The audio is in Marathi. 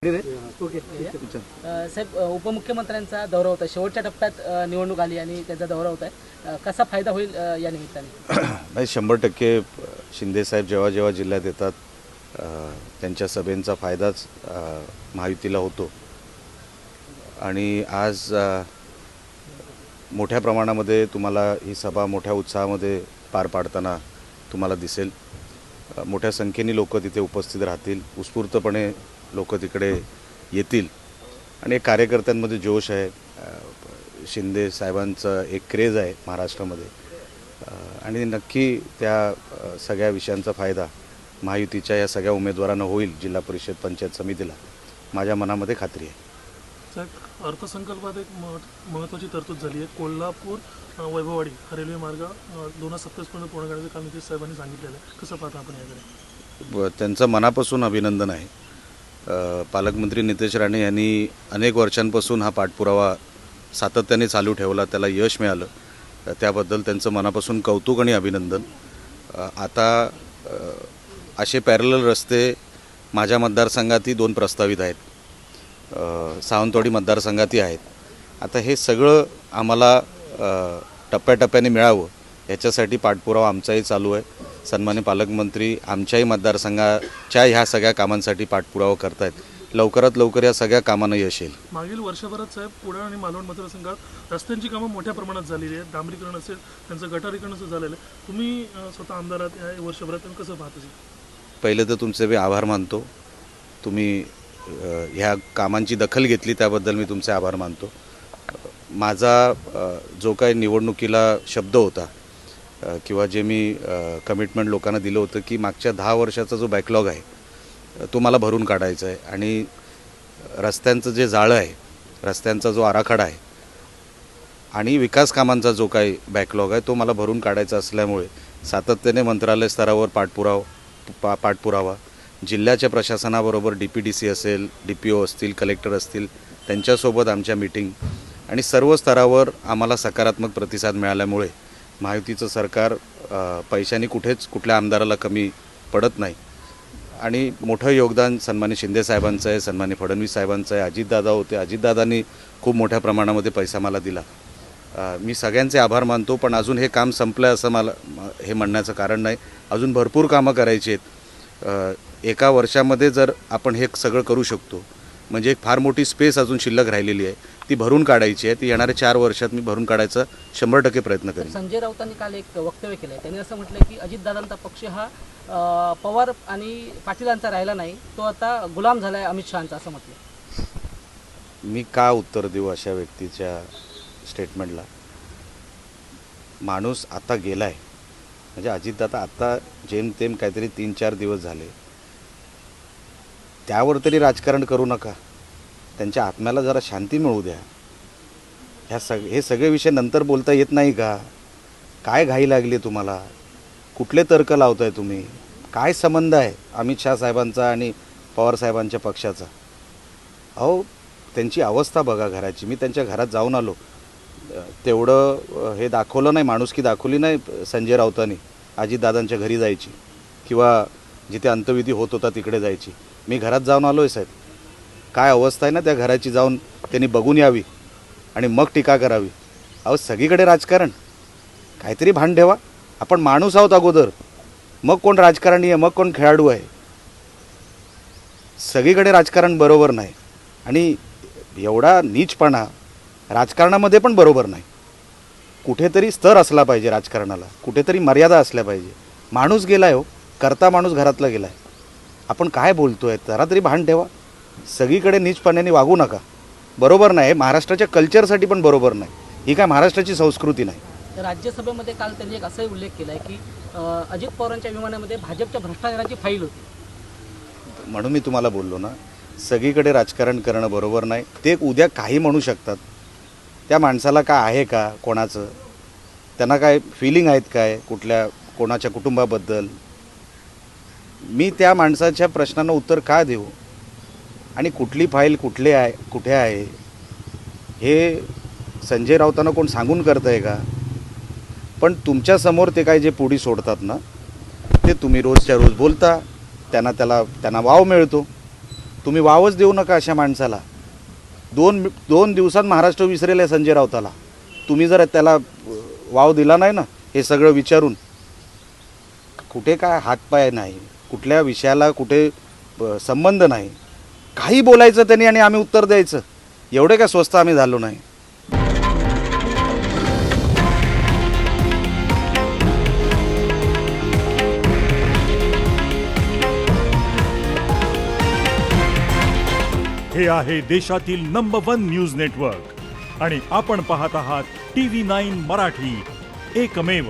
ओके साहेब, उपमुख्यमंत्र्यांचा दौरा होता, शेवटच्या टप्प्यात निवडणूक आली आणि त्याचा दौरा होता आहे. कसा फायदा होईल या निमित्ताने? नाही, 100% शिंदेसाहेब जेव्हा जेव्हा जिल्ह्यात येतात त्यांच्या सभेंचा फायदाच महायुतीला होतो. आणि आज मोठ्या प्रमाणामध्ये तुम्हाला ही सभा मोठ्या उत्साहामध्ये पार पाडताना तुम्हाला दिसेल. मोठ्या संख्येने लोक तिथे उपस्थित राहतील, उत्स्फूर्तपणे लोक तिकडे येतील आणि एक कार्यकर्त्यांमध्ये जोश आहे. शिंदे साहेबांचं एक क्रेज आहे महाराष्ट्रामध्ये आणि नक्की त्या सगळ्या विषयांचा फायदा महायुतीच्या या सगळ्या उमेदवारांना होईल. जिल्हा परिषद पंचायत समितीला माझ्या मनामध्ये खात्री आहे. साहेब, अर्थसंकल्पात एक महत्त्वाची तरतूद झाली आहे. कोल्हापूर वैभववाडी हा रेल्वे मार्ग 2027पर्यंत पूर्ण करण्याचं काम नितेश साहेबांनी सांगितलेलं आहे. कसं पाहता आपण याकडे? त्यांचं मनापासून अभिनंदन आहे. पालकमंत्री नितेश राणे यांनी अनेक वर्षांपासून हा पाठपुरावा सातत्याने चालू ठेवला, त्याला यश मिळालं, त्याबद्दल त्यांचं मनापासून कौतुक आणि अभिनंदन. आता असे पॅरलल रस्ते माझ्या मतदारसंघातही 2 प्रस्तावित आहेत, सावंतवाडी मतदारसंघातही आहेत. आता हे सगळं आम्हाला टप्प्याटप्प्याने मिळावं याच्यासाठी पाठपुरावा आमचाही चालू आहे. सन्माननीय पालकमंत्री आमच्याही मतदारसंघाच्या ह्या सगळ्या कामांसाठी पाठपुरावा करत आहेत. लवकरात लवकर या सगळ्या कामांना यश येईल. मागील वर्षभरात साहेब, पुणे आणि मालवण मतदारसंघात रस्त्यांची कामं मोठ्या प्रमाणात झालेली आहेत. डांबरीकरण असेल, त्यांचं गटारीकरण असं झालेलं आहे. तुम्ही स्वतः आमदारात या वर्षभरात कसं पाहता? पहिले तर तुमचे मी आभार मानतो. तुम्ही ह्या कामांची दखल घेतली त्याबद्दल मी तुमचे आभार मानतो. माझा जो काही निवडणुकीला शब्द होता किंवा जे मी कमिटमेंट लोकांना दिलं होतं की मागच्या 10 वर्षाचा जो बॅकलॉग आहे तो मला भरून काढायचा आहे आणि रस्त्यांचं जे जाळं आहे, रस्त्यांचा जो आराखडा आहे आणि विकास कामांचा जो काही बॅकलॉग आहे तो मला भरून काढायचा असल्यामुळे सातत्याने मंत्रालय स्तरावर पाठपुरावा जिल्ह्याच्या प्रशासनाबरोबर DPDC असेल, DPO असतील, कलेक्टर असतील, त्यांच्यासोबत आमच्या मीटिंग आणि सर्व स्तरावर आम्हाला सकारात्मक प्रतिसाद मिळाल्यामुळे महायुतीचं सरकार पैशांनी कुठेच कुठल्या आमदाराला कमी पडत नाही. आणि मोठं योगदान सन्मान्य शिंदे साहेबांचं आहे, सन्मान्य फडणवीस साहेबांचं आहे. अजितदादा होते, अजितदादांनी खूप मोठ्या प्रमाणामध्ये पैसा मला दिला. मी सगळ्यांचे आभार मानतो. पण अजून हे काम संपलं आहे असं मला हे म्हणण्याचं कारण नाही. अजून भरपूर कामं करायची आहेत. एका वर्षामध्ये जर आपण हे सगळं करू शकतो म्हणजे एक फार मोठी स्पेस अजून शिल्लक राहिलेली आहे, ती भरून काढायची आहे. ती येणाऱ्या 4 वर्षात मी भरून काढायचा 100% प्रयत्न करेन. संजय राऊतांनी काल एक वक्तव्य केलं आहे. त्यांनी असं म्हटलं की अजितदादांचा पक्ष हा पवार आणि पाटीलांचा राहिला नाही, तो आता गुलाम झाला आहे अमित शहांचा, असं म्हटलं. मी का उत्तर देऊ अशा व्यक्तीच्या स्टेटमेंटला? माणूस आता गेला आहे म्हणजे अजितदादा आता जेमतेम काहीतरी 3-4 दिवस झाले, त्यावर तरी राजकारण करू नका. त्यांच्या आत्म्याला जरा शांती मिळू द्या. हे सगळे विषय नंतर बोलता येत नाही का? काय घाई लागली तुम्हाला? कुठले तर्क लावताय तुम्ही? काय संबंध आहे अमित शाह साहेबांचा आणि पवार साहेबांच्या पक्षाचा? अहो, त्यांची अवस्था बघा घराची. मी त्यांच्या घरात जाऊन आलो, तेवढं हे दाखवलं नाही, माणुसकी दाखवली नाही संजय राऊतांनी. अजितदादांच्या घरी जायची किंवा जिथे अंत्यविधी होत होता तिकडे जायची. मी घरात जाऊन आलो आहे साहेब. काय अवस्था आहे ना त्या घराची, जाऊन त्यांनी बघून यावी आणि मग टीका करावी. अहो, सगळीकडे राजकारण. काहीतरी भान ठेवा. आपण माणूस आहोत अगोदर, मग कोण राजकारणी आहे, मग कोण खेळाडू आहे. सगळीकडे राजकारण बरोबर नाही आणि एवढा नीचपणा राजकारणामध्ये पण बरोबर नाही. कुठेतरी स्तर असला पाहिजे राजकारणाला, कुठेतरी मर्यादा असल्या पाहिजे. माणूस गेला आहे हो, करता माणूस घरातला गेला आहे. आपण काय बोलतो आहे जरा तरी भान ठेवा. सगळीकडे नीचपणाने वागू नका. बरोबर नाही, महाराष्ट्राच्या कल्चरसाठी पण बरोबर नाही. ही काय महाराष्ट्राची संस्कृती नाही. राज्यसभेमध्ये काल त्यांनी एक असाही उल्लेख केला आहे की अजित पवारांच्या विमानामध्ये भाजपच्या भ्रष्टाचाराची फाईल होती. म्हणून मी तुम्हाला बोललो ना, सगळीकडे राजकारण करणं बरोबर नाही. ते उद्या काही म्हणू शकतात. त्या माणसाला काय आहे का कोणाचं? त्यांना काय फिलिंग आहेत काय कोणाच्या कुटुंबाबद्दल? मी त्या माणसाच्या प्रश्नांना उत्तर का देऊ आणि कुठली फाईल कुठे आहे हे संजय राऊतांना कोण सांगून करतं आहे का? पण तुमच्यासमोर ते काय जे पुढी सोडतात ना, ते तुम्ही रोजच्या रोज बोलता, त्यांना वाव मिळतो. तुम्ही वावच देऊ नका अशा माणसाला. दोन दिवसात महाराष्ट्र विसरेल आहे संजय राऊताला. तुम्ही जर त्याला वाव दिला नाही ना, हे सगळं विचारून, कुठे काय हातपाय नाही, कुठल्या विषयाला कुठे संबंध नाही, काही बोलायचं त्यांनी आणि आम्ही उत्तर द्यायचं, एवढे काय स्वस्त आम्ही झालो नाही. हे आहे देशातील नंबर 1 न्यूज नेटवर्क आणि आपण पाहत आहात TV9 मराठी, एकमेव.